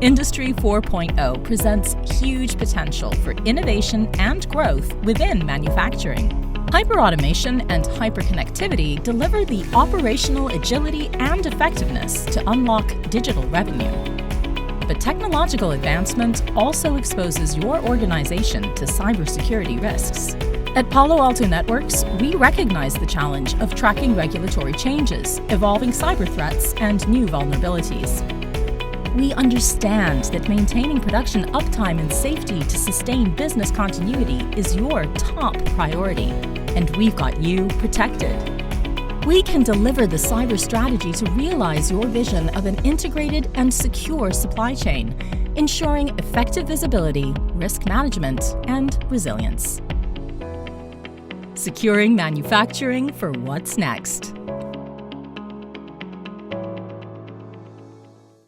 Industry 4.0 presents huge potential for innovation and growth within manufacturing. Hyperautomation and hyperconnectivity deliver the operational agility and effectiveness to unlock digital revenue. But technological advancement also exposes your organization to cybersecurity risks. At Palo Alto Networks, we recognize the challenge of tracking regulatory changes, evolving cyber threats, and new vulnerabilities. We understand that maintaining production uptime and safety to sustain business continuity is your top priority, and we've got you protected. We can deliver the cyber strategy to realize your vision of an integrated and secure supply chain, ensuring effective visibility, risk management, and resilience. Securing manufacturing for what's next.